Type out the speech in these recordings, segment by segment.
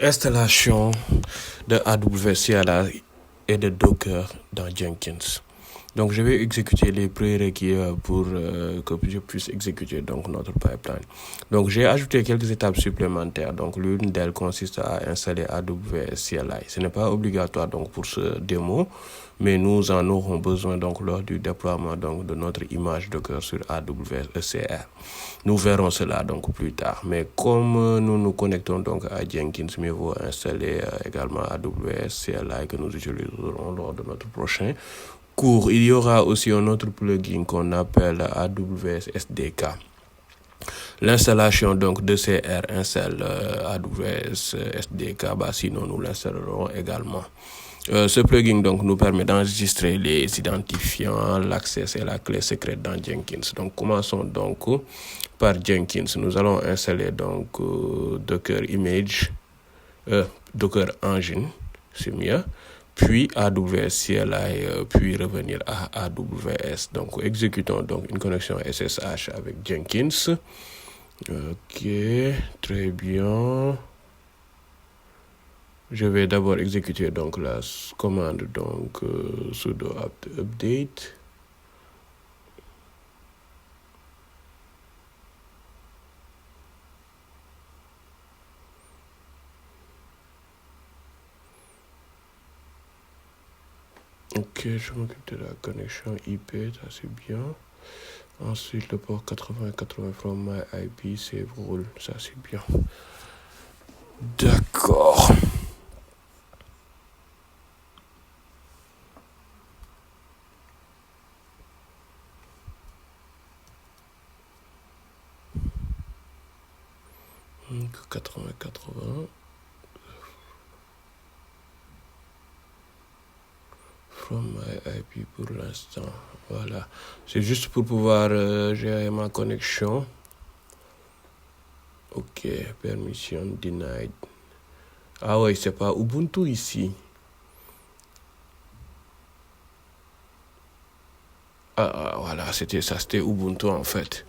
Installation de AWS CLI et de Docker dans Jenkins. Donc, je vais exécuter les prérequis pour que je puisse exécuter donc notre pipeline. Donc, j'ai ajouté quelques étapes supplémentaires. Donc, l'une d'elles consiste à installer AWS CLI. Ce n'est pas obligatoire donc pour ce démo, mais nous en aurons besoin donc lors du déploiement donc de notre image Docker sur AWS ECR. Nous verrons cela donc plus tard. Mais comme nous nous connectons donc à Jenkins, mieux vaut installer également AWS CLI que nous utiliserons lors de notre prochain cours. Il y aura aussi un autre plugin qu'on appelle AWS SDK. L'installation donc de CR installe AWS SDK, sinon nous l'installerons également. Ce plugin donc nous permet d'enregistrer les identifiants, l'accès et la clé secrète dans Jenkins. Donc commençons donc par Jenkins. Nous allons installer donc Docker Image, Docker Engine, c'est mieux. Puis AWS CLI, puis revenir à AWS. Donc exécutons donc une connexion SSH avec Jenkins. Ok, très bien. Je vais d'abord exécuter donc la commande donc sudo apt update. Ok, je m'occupe de la connexion IP, ça c'est bien. Ensuite, le port 8080 from my IP, save rule, ça c'est bien. D'accord. Donc 8080 from my IP pour l'instant. Voilà. C'est juste pour pouvoir gérer ma connexion. Ok, permission denied. Ah ouais, c'est pas Ubuntu ici. Voilà, c'était ça, c'était Ubuntu en fait.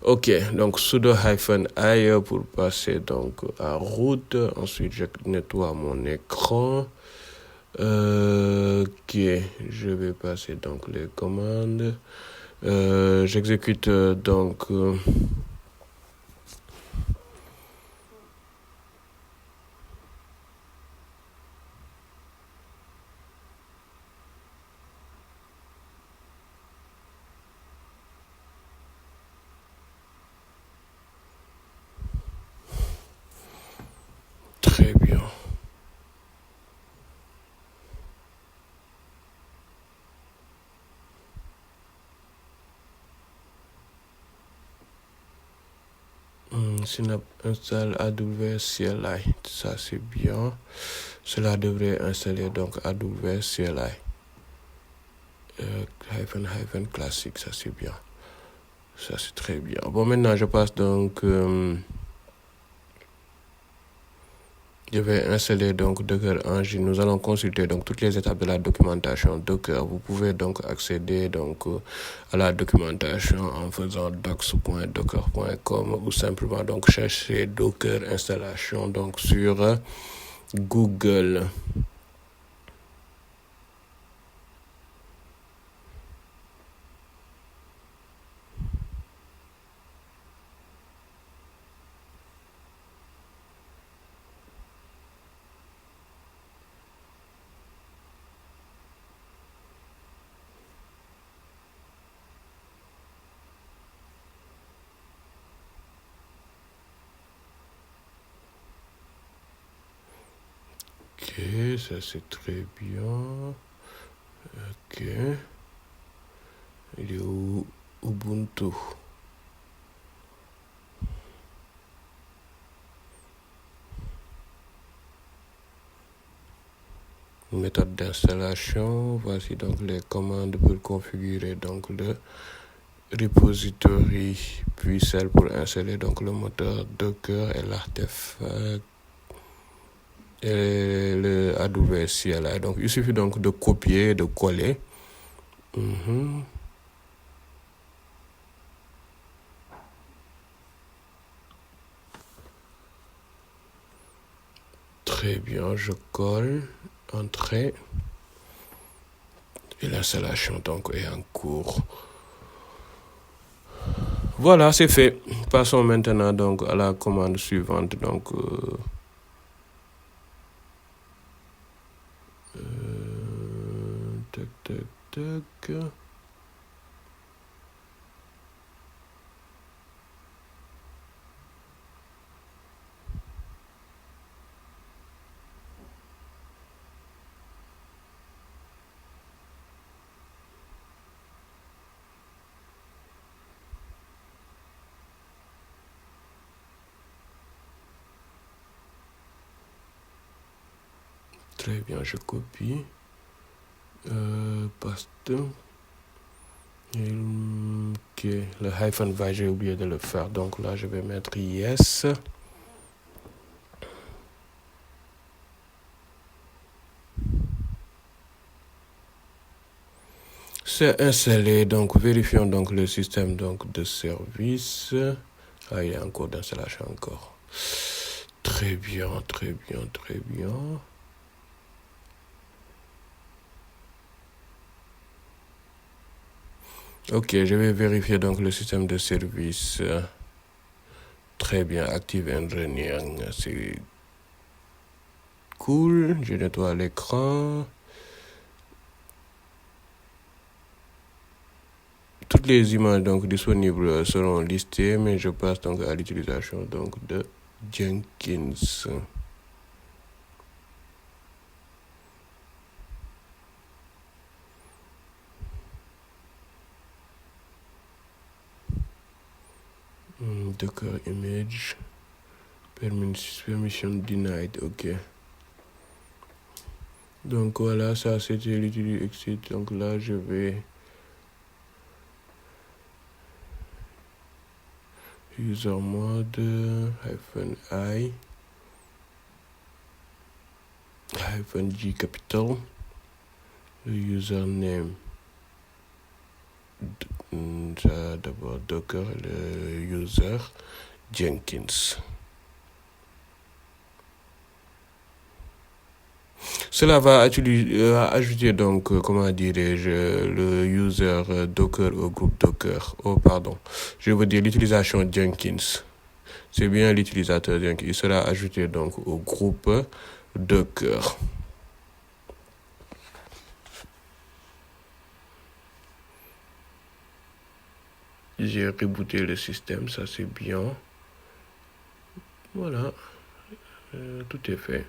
Ok, donc sudo -i pour passer donc à route. Ensuite, je nettoie mon écran. Ok, je vais passer donc les commandes. J'exécute donc très bien. Synapse installe AWS CLI, ça c'est bien. Cela devrait installer donc AWS CLI. Hyphen classique, ça c'est bien. Ça c'est très bien. Bon, maintenant je passe donc. Je vais installer donc Docker Engine. Nous allons consulter donc toutes les étapes de la documentation Docker. Vous pouvez donc accéder donc à la documentation en faisant docs.docker.com ou simplement donc chercher Docker installation donc sur Google. Ok, ça c'est très bien. Ok. Il est où Ubuntu. Méthode d'installation. Voici donc les commandes pour configurer donc le repository, puis celle pour installer donc le moteur Docker et l'artefact et le AWS CLI. Donc il suffit donc de copier, de coller. Très bien, je colle, entrée. Et l'installation donc est en cours. Voilà, c'est fait. Passons maintenant donc à la commande suivante. Donc, tac, tac, tac. Très bien, je copie. Paste. Ok, le hyphen va, j'ai oublié de le faire. Donc là, je vais mettre yes. C'est installé, donc vérifions donc le système donc de service. Ah, il y a un code d'installation encore. Très bien, très bien, très bien. Ok, je vais vérifier donc le système de service. Très bien, Active Engineering, c'est cool. Je nettoie l'écran. Toutes les images donc disponibles seront listées, mais je passe donc à l'utilisation donc de Jenkins. Docker image, permission denied, ok. Donc voilà, ça c'était l'utilité exit. Donc là, je vais user mode -i -g capital, le username. Ça d'abord Docker, le user Jenkins. Cela va ajouter donc, comment dirais-je, le user Docker au groupe Docker. Oh, pardon. Je veux dire l'utilisation Jenkins. C'est bien l'utilisateur Jenkins. Il sera ajouté donc au groupe Docker. J'ai rebooté le système, ça c'est bien. Voilà, tout est fait.